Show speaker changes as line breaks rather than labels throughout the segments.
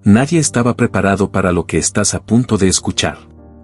Nadie estaba preparado para lo que estás a punto de escuchar.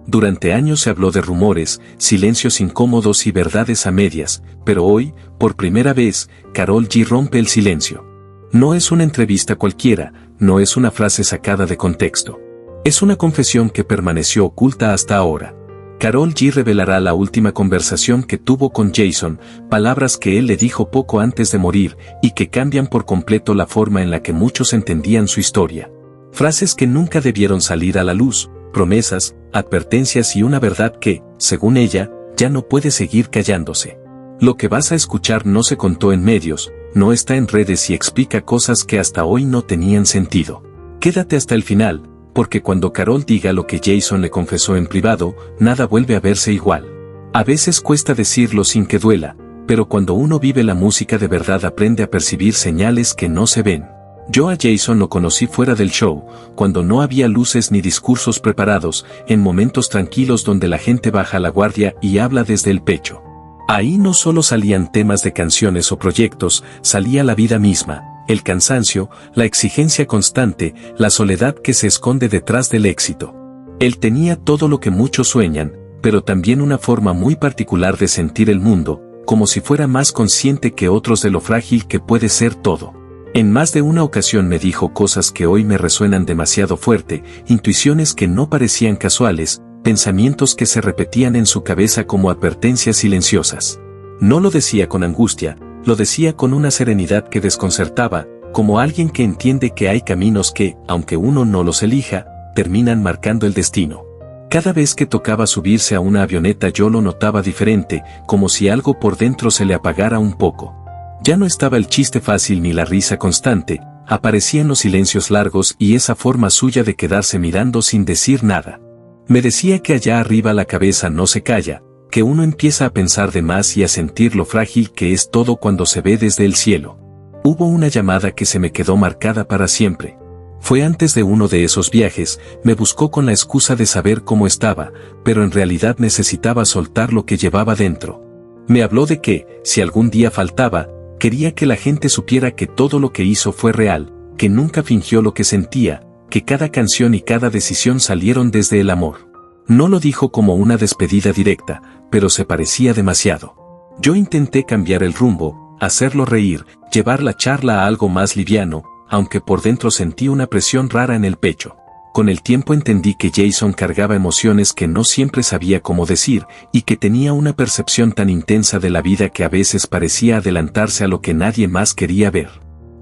Durante años se habló de rumores, silencios incómodos y verdades a medias, pero hoy, por primera vez, Karol G rompe el silencio. No es una entrevista cualquiera, no es una frase sacada de contexto. Es una confesión que permaneció oculta hasta ahora. Karol G revelará la última conversación que tuvo con Jason, palabras que él le dijo poco antes de morir y que cambian por completo la forma en la que muchos entendían su historia. Frases que nunca debieron salir a la luz, promesas, advertencias y una verdad que, según ella, ya no puede seguir callándose. Lo que vas a escuchar no se contó en medios, no está en redes y explica cosas que hasta hoy no tenían sentido. Quédate hasta el final, porque cuando Karol diga lo que Jason le confesó en privado, nada vuelve a verse igual. A veces cuesta decirlo sin que duela, pero cuando uno vive la música de verdad aprende a percibir señales que no se ven. Yo a Jason lo conocí fuera del show, cuando no había luces ni discursos preparados, en momentos tranquilos donde la gente baja la guardia y habla desde el pecho. Ahí no solo salían temas de canciones o proyectos, salía la vida misma, el cansancio, la exigencia constante, la soledad que se esconde detrás del éxito. Él tenía todo lo que muchos sueñan, pero también una forma muy particular de sentir el mundo, como si fuera más consciente que otros de lo frágil que puede ser todo. En más de una ocasión me dijo cosas que hoy me resuenan demasiado fuerte, intuiciones que no parecían casuales, pensamientos que se repetían en su cabeza como advertencias silenciosas. No lo decía con angustia, lo decía con una serenidad que desconcertaba, como alguien que entiende que hay caminos que, aunque uno no los elija, terminan marcando el destino. Cada vez que tocaba subirse a una avioneta yo lo notaba diferente, como si algo por dentro se le apagara un poco. Ya no estaba el chiste fácil ni la risa constante, aparecían los silencios largos y esa forma suya de quedarse mirando sin decir nada. Me decía que allá arriba la cabeza no se calla, que uno empieza a pensar de más y a sentir lo frágil que es todo cuando se ve desde el cielo. Hubo una llamada que se me quedó marcada para siempre. Fue antes de uno de esos viajes, me buscó con la excusa de saber cómo estaba, pero en realidad necesitaba soltar lo que llevaba dentro. Me habló de que, si algún día faltaba, quería que la gente supiera que todo lo que hizo fue real, que nunca fingió lo que sentía, que cada canción y cada decisión salieron desde el amor. No lo dijo como una despedida directa, pero se parecía demasiado. Yo intenté cambiar el rumbo, hacerlo reír, llevar la charla a algo más liviano, aunque por dentro sentí una presión rara en el pecho. Con el tiempo entendí que Jason cargaba emociones que no siempre sabía cómo decir, y que tenía una percepción tan intensa de la vida que a veces parecía adelantarse a lo que nadie más quería ver.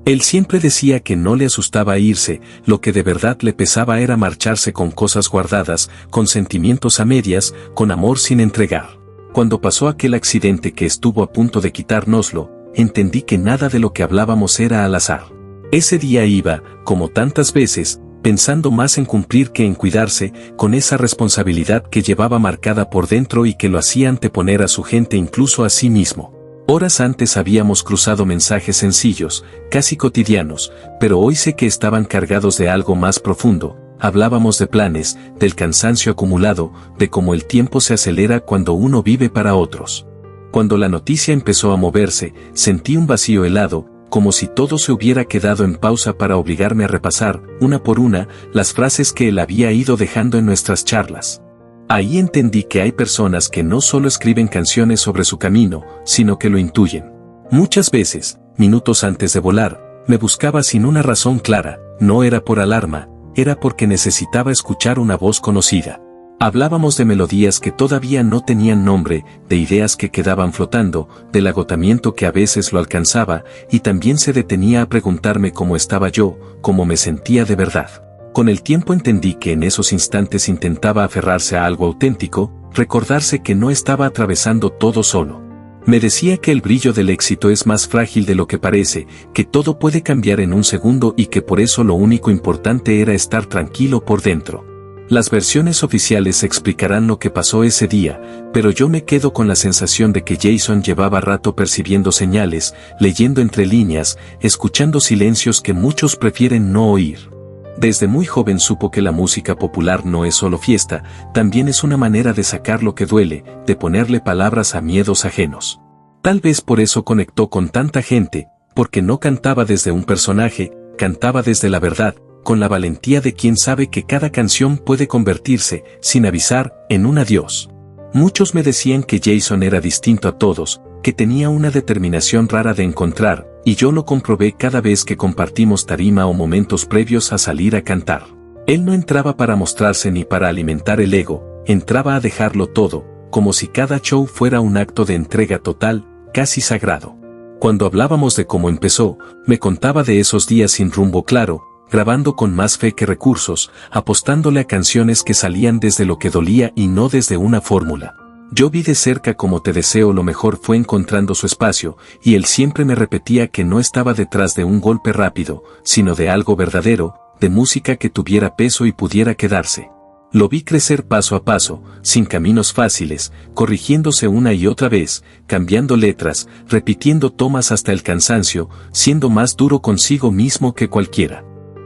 Él siempre decía que no le asustaba irse, lo que de verdad le pesaba era marcharse con cosas guardadas, con sentimientos a medias, con amor sin entregar. Cuando pasó aquel accidente que estuvo a punto de quitárnoslo, entendí que nada de lo que hablábamos era al azar. Ese día iba, como tantas veces, pensando más en cumplir que en cuidarse, con esa responsabilidad que llevaba marcada por dentro y que lo hacía anteponer a su gente incluso a sí mismo. Horas antes habíamos cruzado mensajes sencillos, casi cotidianos, pero hoy sé que estaban cargados de algo más profundo. Hablábamos de planes, del cansancio acumulado, de cómo el tiempo se acelera cuando uno vive para otros. Cuando la noticia empezó a moverse, sentí un vacío helado, como si todo se hubiera quedado en pausa para obligarme a repasar, una por una, las frases que él había ido dejando en nuestras charlas. Ahí entendí que hay personas que no solo escriben canciones sobre su camino, sino que lo intuyen. Muchas veces, minutos antes de volar, me buscaba sin una razón clara, no era por alarma, era porque necesitaba escuchar una voz conocida. Hablábamos de melodías que todavía no tenían nombre, de ideas que quedaban flotando, del agotamiento que a veces lo alcanzaba, y también se detenía a preguntarme cómo estaba yo, cómo me sentía de verdad. Con el tiempo entendí que en esos instantes intentaba aferrarse a algo auténtico, recordarse que no estaba atravesando todo solo. Me decía que el brillo del éxito es más frágil de lo que parece, que todo puede cambiar en un segundo y que por eso lo único importante era estar tranquilo por dentro. Las versiones oficiales explicarán lo que pasó ese día, pero yo me quedo con la sensación de que Jason llevaba rato percibiendo señales, leyendo entre líneas, escuchando silencios que muchos prefieren no oír. Desde muy joven supo que la música popular no es solo fiesta, también es una manera de sacar lo que duele, de ponerle palabras a miedos ajenos. Tal vez por eso conectó con tanta gente, porque no cantaba desde un personaje, cantaba desde la verdad, con la valentía de quien sabe que cada canción puede convertirse, sin avisar, en un adiós. Muchos me decían que Jason era distinto a todos, que tenía una determinación rara de encontrar, y yo lo comprobé cada vez que compartimos tarima o momentos previos a salir a cantar. Él no entraba para mostrarse ni para alimentar el ego, entraba a dejarlo todo, como si cada show fuera un acto de entrega total, casi sagrado. Cuando hablábamos de cómo empezó, me contaba de esos días sin rumbo claro, grabando con más fe que recursos, apostándole a canciones que salían desde lo que dolía y no desde una fórmula. Yo vi de cerca cómo Te deseo lo mejor fue encontrando su espacio, y él siempre me repetía que no estaba detrás de un golpe rápido, sino de algo verdadero, de música que tuviera peso y pudiera quedarse. Lo vi crecer paso a paso, sin caminos fáciles, corrigiéndose una y otra vez, cambiando letras, repitiendo tomas hasta el cansancio, siendo más duro consigo mismo que cualquiera.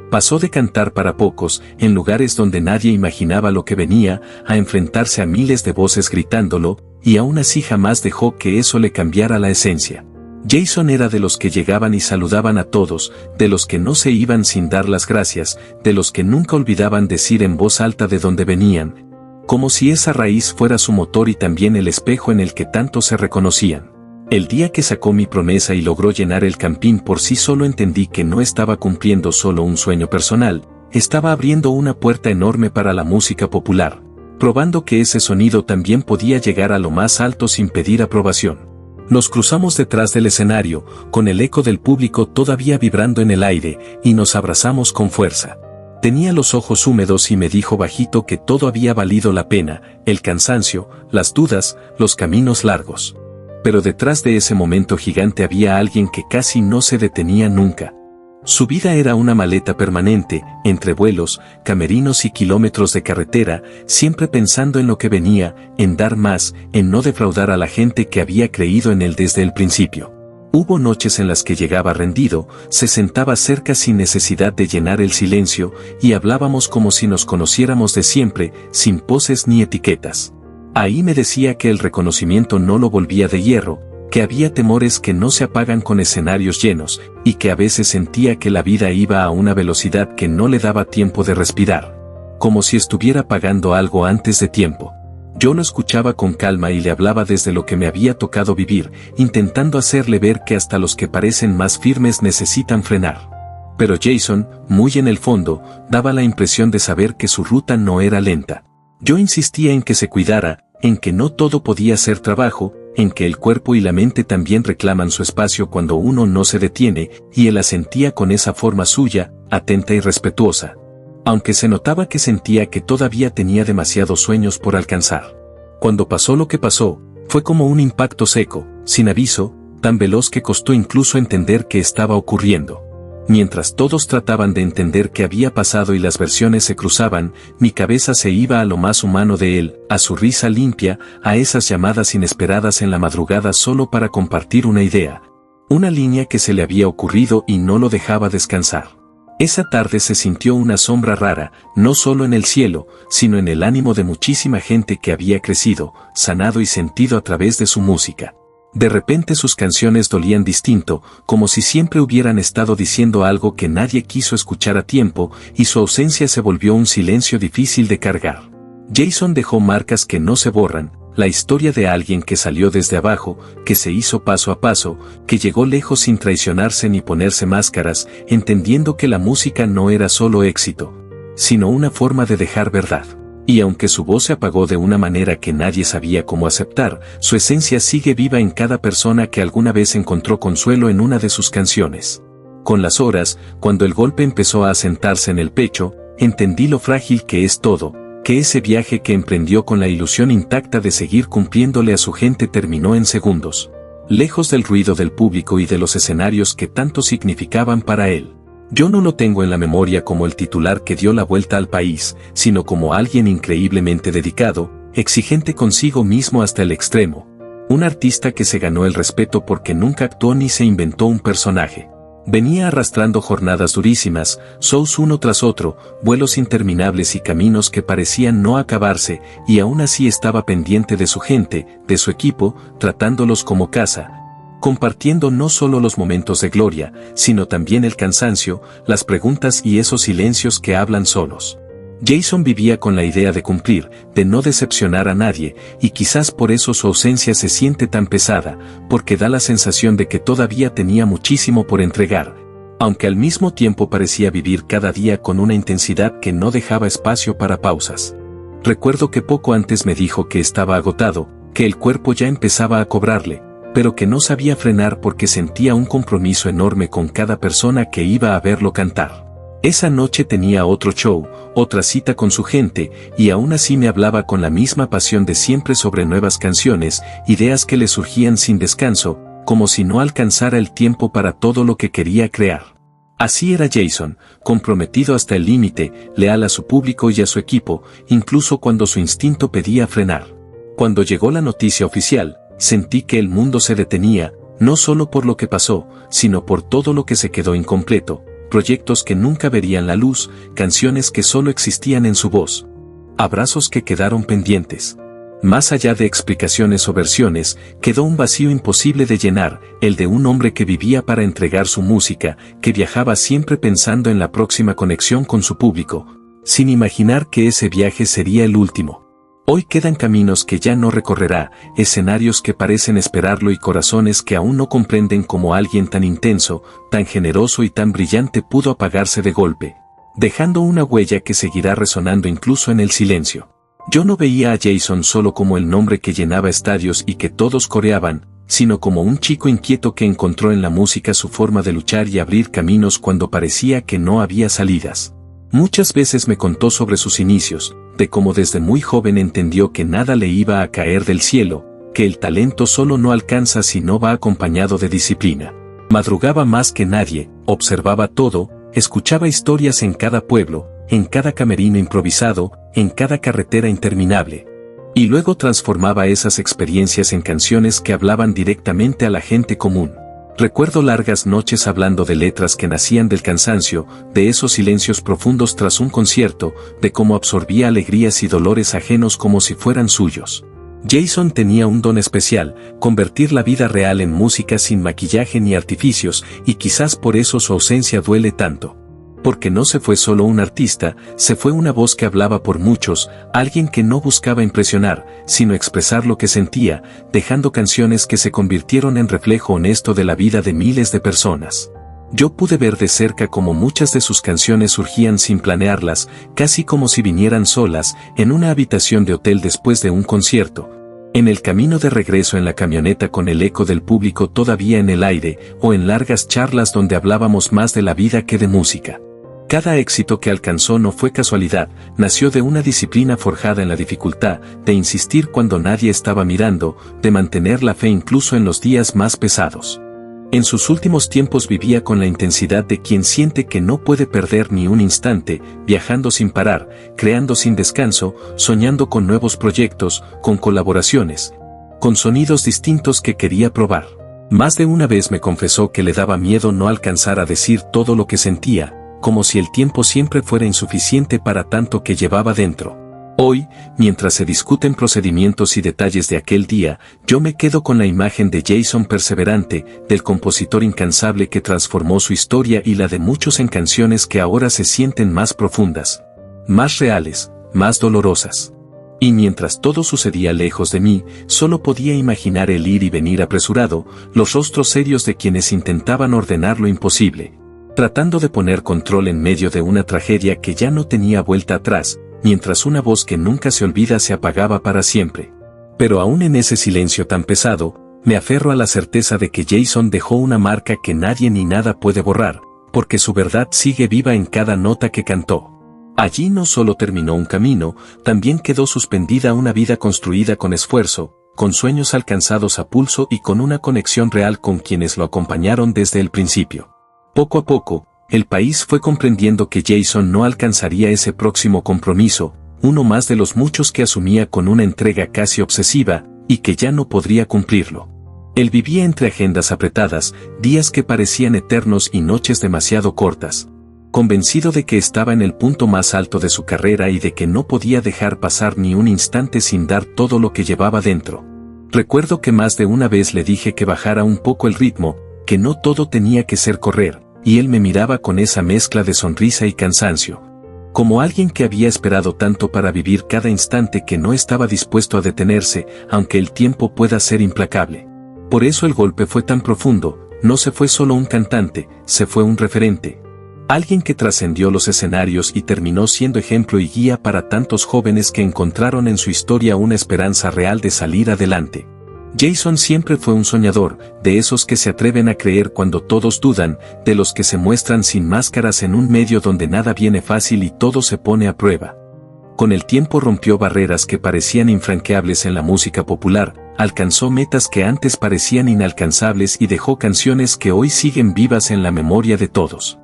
Pasó de cantar para pocos, en lugares donde nadie imaginaba lo que venía, a enfrentarse a miles de voces gritándolo, y aún así jamás dejó que eso le cambiara la esencia. Jason era de los que llegaban y saludaban a todos, de los que no se iban sin dar las gracias, de los que nunca olvidaban decir en voz alta de dónde venían, como si esa raíz fuera su motor y también el espejo en el que tanto se reconocían. El día que sacó Mi promesa y logró llenar el Campín por sí solo entendí que no estaba cumpliendo solo un sueño personal, estaba abriendo una puerta enorme para la música popular, probando que ese sonido también podía llegar a lo más alto sin pedir aprobación. Nos cruzamos detrás del escenario, con el eco del público todavía vibrando en el aire, y nos abrazamos con fuerza. Tenía los ojos húmedos y me dijo bajito que todo había valido la pena, el cansancio, las dudas, los caminos largos. Pero detrás de ese momento gigante había alguien que casi no se detenía nunca. Su vida era una maleta permanente, entre vuelos, camerinos y kilómetros de carretera, siempre pensando en lo que venía, en dar más, en no defraudar a la gente que había creído en él desde el principio. Hubo noches en las que llegaba rendido, se sentaba cerca sin necesidad de llenar el silencio, y hablábamos como si nos conociéramos de siempre, sin poses ni etiquetas. Ahí me decía que el reconocimiento no lo volvía de hierro, que había temores que no se apagan con escenarios llenos, y que a veces sentía que la vida iba a una velocidad que no le daba tiempo de respirar, como si estuviera pagando algo antes de tiempo. Yo lo escuchaba con calma y le hablaba desde lo que me había tocado vivir, intentando hacerle ver que hasta los que parecen más firmes necesitan frenar. Pero Jason, muy en el fondo, daba la impresión de saber que su ruta no era lenta. Yo insistía en que se cuidara, en que no todo podía ser trabajo, en que el cuerpo y la mente también reclaman su espacio cuando uno no se detiene, y él asentía con esa forma suya, atenta y respetuosa. Aunque se notaba que sentía que todavía tenía demasiados sueños por alcanzar. Cuando pasó lo que pasó, fue como un impacto seco, sin aviso, tan veloz que costó incluso entender qué estaba ocurriendo. Mientras todos trataban de entender qué había pasado y las versiones se cruzaban, mi cabeza se iba a lo más humano de él, a su risa limpia, a esas llamadas inesperadas en la madrugada solo para compartir una idea. Una línea que se le había ocurrido y no lo dejaba descansar. Esa tarde se sintió una sombra rara, no solo en el cielo, sino en el ánimo de muchísima gente que había crecido, sanado y sentido a través de su música. De repente sus canciones dolían distinto, como si siempre hubieran estado diciendo algo que nadie quiso escuchar a tiempo, y su ausencia se volvió un silencio difícil de cargar. Jason dejó marcas que no se borran, la historia de alguien que salió desde abajo, que se hizo paso a paso, que llegó lejos sin traicionarse ni ponerse máscaras, entendiendo que la música no era solo éxito, sino una forma de dejar verdad. Y aunque su voz se apagó de una manera que nadie sabía cómo aceptar, su esencia sigue viva en cada persona que alguna vez encontró consuelo en una de sus canciones. Con las horas, cuando el golpe empezó a asentarse en el pecho, entendí lo frágil que es todo, que ese viaje que emprendió con la ilusión intacta de seguir cumpliéndole a su gente terminó en segundos, lejos del ruido del público y de los escenarios que tanto significaban para él. Yo no lo tengo en la memoria como el titular que dio la vuelta al país, sino como alguien increíblemente dedicado, exigente consigo mismo hasta el extremo. Un artista que se ganó el respeto porque nunca actuó ni se inventó un personaje. Venía arrastrando jornadas durísimas, shows uno tras otro, vuelos interminables y caminos que parecían no acabarse, y aún así estaba pendiente de su gente, de su equipo, tratándolos como casa. compartiendo no solo los momentos de gloria, sino también el cansancio, las preguntas y esos silencios que hablan solos. Jason vivía con la idea de cumplir, de no decepcionar a nadie, y quizás por eso su ausencia se siente tan pesada, porque da la sensación de que todavía tenía muchísimo por entregar, aunque al mismo tiempo parecía vivir cada día con una intensidad que no dejaba espacio para pausas. Recuerdo que poco antes me dijo que estaba agotado, que el cuerpo ya empezaba a cobrarle, pero que no sabía frenar porque sentía un compromiso enorme con cada persona que iba a verlo cantar. Esa noche tenía otro show, otra cita con su gente, y aún así me hablaba con la misma pasión de siempre sobre nuevas canciones, ideas que le surgían sin descanso, como si no alcanzara el tiempo para todo lo que quería crear. Así era Jason, comprometido hasta el límite, leal a su público y a su equipo, incluso cuando su instinto pedía frenar. Cuando llegó la noticia oficial, sentí que el mundo se detenía, no solo por lo que pasó, sino por todo lo que se quedó incompleto, proyectos que nunca verían la luz, canciones que solo existían en su voz, abrazos que quedaron pendientes. Más allá de explicaciones o versiones, quedó un vacío imposible de llenar, el de un hombre que vivía para entregar su música, que viajaba siempre pensando en la próxima conexión con su público, sin imaginar que ese viaje sería el último. Hoy quedan caminos que ya no recorrerá, escenarios que parecen esperarlo y corazones que aún no comprenden cómo alguien tan intenso, tan generoso y tan brillante pudo apagarse de golpe, dejando una huella que seguirá resonando incluso en el silencio. Yo no veía a Jason solo como el nombre que llenaba estadios y que todos coreaban, sino como un chico inquieto que encontró en la música su forma de luchar y abrir caminos cuando parecía que no había salidas. Muchas veces me contó sobre sus inicios, de cómo desde muy joven entendió que nada le iba a caer del cielo, que el talento solo no alcanza si no va acompañado de disciplina. Madrugaba más que nadie, observaba todo, escuchaba historias en cada pueblo, en cada camerino improvisado, en cada carretera interminable. Y luego transformaba esas experiencias en canciones que hablaban directamente a la gente común. Recuerdo largas noches hablando de letras que nacían del cansancio, de esos silencios profundos tras un concierto, de cómo absorbía alegrías y dolores ajenos como si fueran suyos. Jason tenía un don especial, convertir la vida real en música sin maquillaje ni artificios, y quizás por eso su ausencia duele tanto. Porque no se fue solo un artista, se fue una voz que hablaba por muchos, alguien que no buscaba impresionar, sino expresar lo que sentía, dejando canciones que se convirtieron en reflejo honesto de la vida de miles de personas. Yo pude ver de cerca cómo muchas de sus canciones surgían sin planearlas, casi como si vinieran solas, en una habitación de hotel después de un concierto, en el camino de regreso en la camioneta con el eco del público todavía en el aire, o en largas charlas donde hablábamos más de la vida que de música. Cada éxito que alcanzó no fue casualidad, nació de una disciplina forjada en la dificultad, de insistir cuando nadie estaba mirando, de mantener la fe incluso en los días más pesados. En sus últimos tiempos vivía con la intensidad de quien siente que no puede perder ni un instante, viajando sin parar, creando sin descanso, soñando con nuevos proyectos, con colaboraciones, con sonidos distintos que quería probar. Más de una vez me confesó que le daba miedo no alcanzar a decir todo lo que sentía, como si el tiempo siempre fuera insuficiente para tanto que llevaba dentro. Hoy, mientras se discuten procedimientos y detalles de aquel día, yo me quedo con la imagen de Jason perseverante, del compositor incansable que transformó su historia y la de muchos en canciones que ahora se sienten más profundas, más reales, más dolorosas. Y mientras todo sucedía lejos de mí, solo podía imaginar el ir y venir apresurado, los rostros serios de quienes intentaban ordenar lo imposible, tratando de poner control en medio de una tragedia que ya no tenía vuelta atrás, mientras una voz que nunca se olvida se apagaba para siempre. Pero aún en ese silencio tan pesado, me aferro a la certeza de que Jason dejó una marca que nadie ni nada puede borrar, porque su verdad sigue viva en cada nota que cantó. Allí no solo terminó un camino, también quedó suspendida una vida construida con esfuerzo, con sueños alcanzados a pulso y con una conexión real con quienes lo acompañaron desde el principio. Poco a poco, el país fue comprendiendo que Jason no alcanzaría ese próximo compromiso, uno más de los muchos que asumía con una entrega casi obsesiva, y que ya no podría cumplirlo. Él vivía entre agendas apretadas, días que parecían eternos y noches demasiado cortas, convencido de que estaba en el punto más alto de su carrera y de que no podía dejar pasar ni un instante sin dar todo lo que llevaba dentro. Recuerdo que más de una vez le dije que bajara un poco el ritmo, que no todo tenía que ser correr, y él me miraba con esa mezcla de sonrisa y cansancio. Como alguien que había esperado tanto para vivir cada instante que no estaba dispuesto a detenerse, aunque el tiempo pueda ser implacable. Por eso el golpe fue tan profundo, no se fue solo un cantante, se fue un referente. Alguien que trascendió los escenarios y terminó siendo ejemplo y guía para tantos jóvenes que encontraron en su historia una esperanza real de salir adelante. Jason siempre fue un soñador, de esos que se atreven a creer cuando todos dudan, de los que se muestran sin máscaras en un medio donde nada viene fácil y todo se pone a prueba. Con el tiempo rompió barreras que parecían infranqueables en la música popular, alcanzó metas que antes parecían inalcanzables y dejó canciones que hoy siguen vivas en la memoria de todos.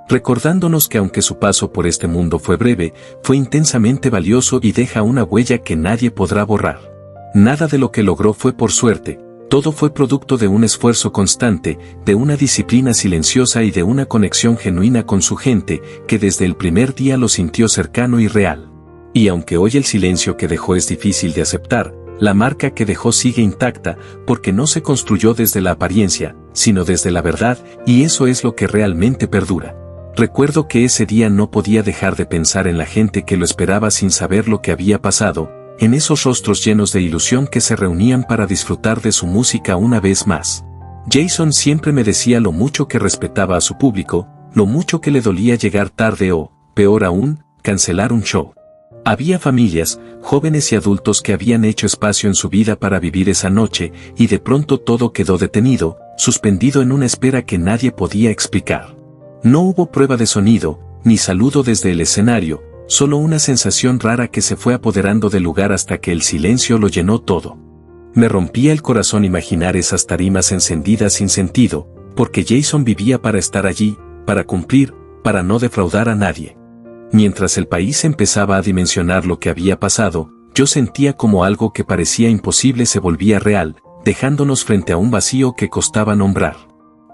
Recordándonos que aunque su paso por este mundo fue breve, fue intensamente valioso y deja una huella que nadie podrá borrar. Nada de lo que logró fue por suerte, todo fue producto de un esfuerzo constante, de una disciplina silenciosa y de una conexión genuina con su gente, que desde el primer día lo sintió cercano y real. Y aunque hoy el silencio que dejó es difícil de aceptar, la marca que dejó sigue intacta, porque no se construyó desde la apariencia, sino desde la verdad, y eso es lo que realmente perdura. Recuerdo que ese día no podía dejar de pensar en la gente que lo esperaba sin saber lo que había pasado, en esos rostros llenos de ilusión que se reunían para disfrutar de su música una vez más. Jason siempre me decía lo mucho que respetaba a su público, lo mucho que le dolía llegar tarde o, peor aún, cancelar un show. Había familias, jóvenes y adultos que habían hecho espacio en su vida para vivir esa noche, y de pronto todo quedó detenido, suspendido en una espera que nadie podía explicar. No hubo prueba de sonido, ni saludo desde el escenario, solo una sensación rara que se fue apoderando del lugar hasta que el silencio lo llenó todo. Me rompía el corazón imaginar esas tarimas encendidas sin sentido, porque Jason vivía para estar allí, para cumplir, para no defraudar a nadie. Mientras el país empezaba a dimensionar lo que había pasado, yo sentía como algo que parecía imposible se volvía real, dejándonos frente a un vacío que costaba nombrar.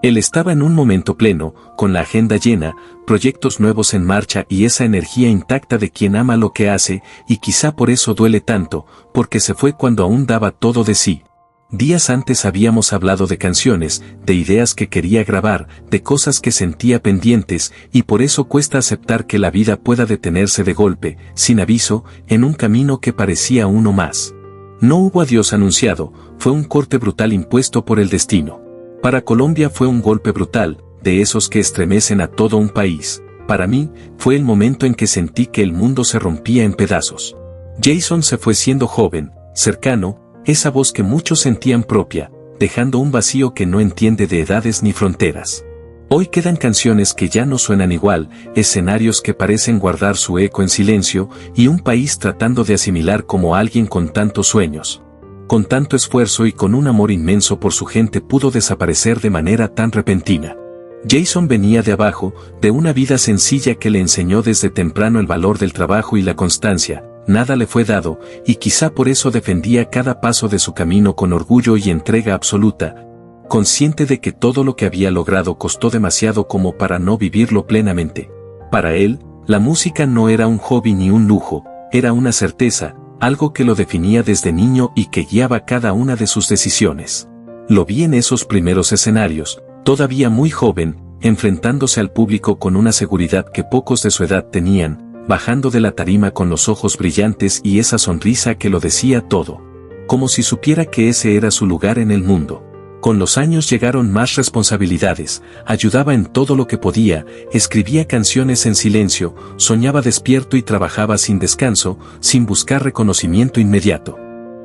Él estaba en un momento pleno, con la agenda llena, proyectos nuevos en marcha y esa energía intacta de quien ama lo que hace, y quizá por eso duele tanto, porque se fue cuando aún daba todo de sí. Días antes habíamos hablado de canciones, de ideas que quería grabar, de cosas que sentía pendientes, y por eso cuesta aceptar que la vida pueda detenerse de golpe, sin aviso, en un camino que parecía uno más. No hubo adiós anunciado, fue un corte brutal impuesto por el destino. Para Colombia fue un golpe brutal, de esos que estremecen a todo un país. Para mí, fue el momento en que sentí que el mundo se rompía en pedazos. Jason se fue siendo joven, cercano, esa voz que muchos sentían propia, dejando un vacío que no entiende de edades ni fronteras. Hoy quedan canciones que ya no suenan igual, escenarios que parecen guardar su eco en silencio, y un país tratando de asimilar como alguien con tantos sueños, con tanto esfuerzo y con un amor inmenso por su gente pudo desaparecer de manera tan repentina. Jason venía de abajo, de una vida sencilla que le enseñó desde temprano el valor del trabajo y la constancia, nada le fue dado, y quizá por eso defendía cada paso de su camino con orgullo y entrega absoluta, consciente de que todo lo que había logrado costó demasiado como para no vivirlo plenamente. Para él, la música no era un hobby ni un lujo, era una certeza, algo que lo definía desde niño y que guiaba cada una de sus decisiones. Lo vi en esos primeros escenarios, todavía muy joven, enfrentándose al público con una seguridad que pocos de su edad tenían, bajando de la tarima con los ojos brillantes y esa sonrisa que lo decía todo. Como si supiera que ese era su lugar en el mundo. Con los años llegaron más responsabilidades, ayudaba en todo lo que podía, escribía canciones en silencio, soñaba despierto y trabajaba sin descanso, sin buscar reconocimiento inmediato.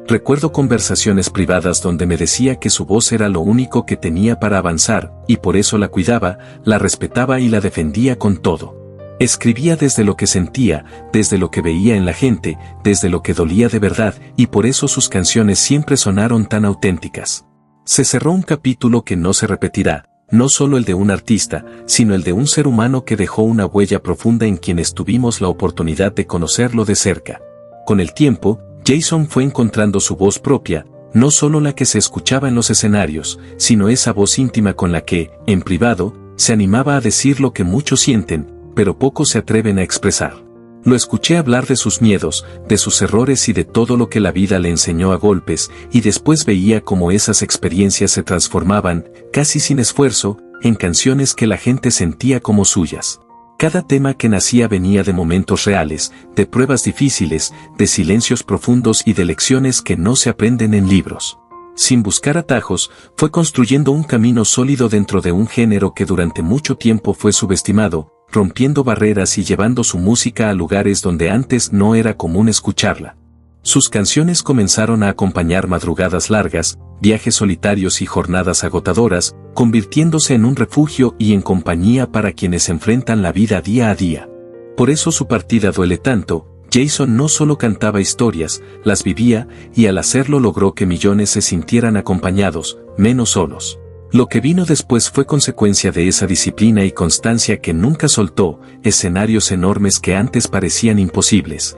Recuerdo conversaciones privadas donde me decía que su voz era lo único que tenía para avanzar, y por eso la cuidaba, la respetaba y la defendía con todo. Escribía desde lo que sentía, desde lo que veía en la gente, desde lo que dolía de verdad, y por eso sus canciones siempre sonaron tan auténticas. Se cerró un capítulo que no se repetirá, no solo el de un artista, sino el de un ser humano que dejó una huella profunda en quienes tuvimos la oportunidad de conocerlo de cerca. Con el tiempo, Jason fue encontrando su voz propia, no solo la que se escuchaba en los escenarios, sino esa voz íntima con la que, en privado, se animaba a decir lo que muchos sienten, pero pocos se atreven a expresar. Lo escuché hablar de sus miedos, de sus errores y de todo lo que la vida le enseñó a golpes, y después veía cómo esas experiencias se transformaban, casi sin esfuerzo, en canciones que la gente sentía como suyas. Cada tema que nacía venía de momentos reales, de pruebas difíciles, de silencios profundos y de lecciones que no se aprenden en libros. Sin buscar atajos, fue construyendo un camino sólido dentro de un género que durante mucho tiempo fue subestimado, rompiendo barreras y llevando su música a lugares donde antes no era común escucharla. Sus canciones comenzaron a acompañar madrugadas largas, viajes solitarios y jornadas agotadoras, convirtiéndose en un refugio y en compañía para quienes enfrentan la vida día a día. Por eso su partida duele tanto. Jason no solo cantaba historias, las vivía, y al hacerlo logró que millones se sintieran acompañados, menos solos. Lo que vino después fue consecuencia de esa disciplina y constancia que nunca soltó, escenarios enormes que antes parecían imposibles.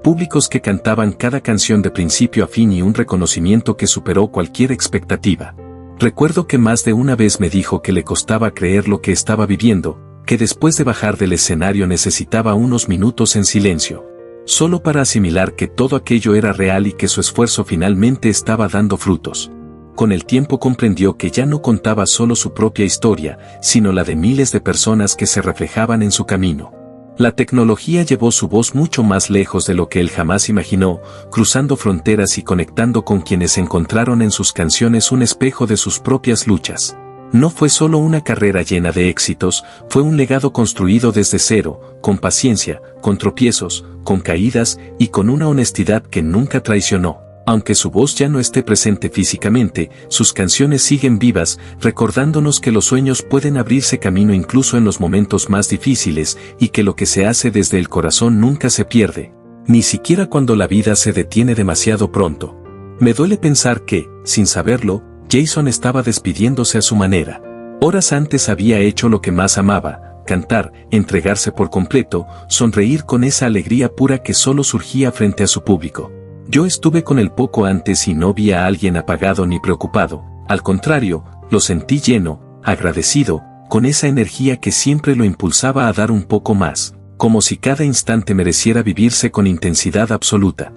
Públicos que cantaban cada canción de principio a fin y un reconocimiento que superó cualquier expectativa. Recuerdo que más de una vez me dijo que le costaba creer lo que estaba viviendo, que después de bajar del escenario necesitaba unos minutos en silencio, solo para asimilar que todo aquello era real y que su esfuerzo finalmente estaba dando frutos. Con el tiempo comprendió que ya no contaba solo su propia historia, sino la de miles de personas que se reflejaban en su camino. La tecnología llevó su voz mucho más lejos de lo que él jamás imaginó, cruzando fronteras y conectando con quienes encontraron en sus canciones un espejo de sus propias luchas. No fue solo una carrera llena de éxitos, fue un legado construido desde cero, con paciencia, con tropiezos, con caídas y con una honestidad que nunca traicionó. Aunque su voz ya no esté presente físicamente, sus canciones siguen vivas, recordándonos que los sueños pueden abrirse camino incluso en los momentos más difíciles, y que lo que se hace desde el corazón nunca se pierde, ni siquiera cuando la vida se detiene demasiado pronto. Me duele pensar que, sin saberlo, Jason estaba despidiéndose a su manera. Horas antes había hecho lo que más amaba, cantar, entregarse por completo, sonreír con esa alegría pura que solo surgía frente a su público. Yo estuve con él poco antes y no vi a alguien apagado ni preocupado, al contrario, lo sentí lleno, agradecido, con esa energía que siempre lo impulsaba a dar un poco más, como si cada instante mereciera vivirse con intensidad absoluta.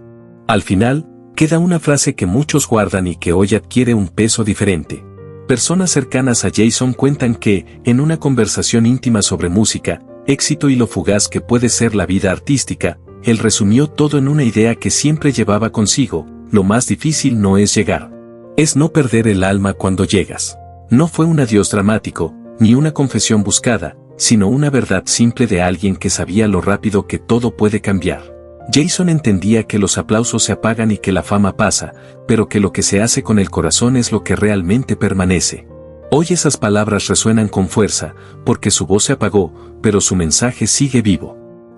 Al final, queda una frase que muchos guardan y que hoy adquiere un peso diferente. Personas cercanas a Jason cuentan que, en una conversación íntima sobre música, éxito y lo fugaz que puede ser la vida artística, él resumió todo en una idea que siempre llevaba consigo: lo más difícil no es llegar, es no perder el alma cuando llegas. No fue un adiós dramático, ni una confesión buscada, sino una verdad simple de alguien que sabía lo rápido que todo puede cambiar. Jason entendía que los aplausos se apagan y que la fama pasa, pero que lo que se hace con el corazón es lo que realmente permanece. Hoy esas palabras resuenan con fuerza, porque su voz se apagó, pero su mensaje sigue vivo.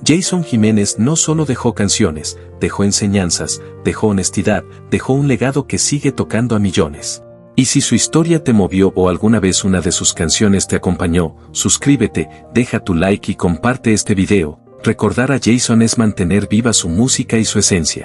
Jason Jiménez no solo dejó canciones, dejó enseñanzas, dejó honestidad, dejó un legado que sigue tocando a millones. Y si su historia te movió o alguna vez una de sus canciones te acompañó, suscríbete, deja tu like y comparte este video. Recordar a Jason es mantener viva su música y su esencia.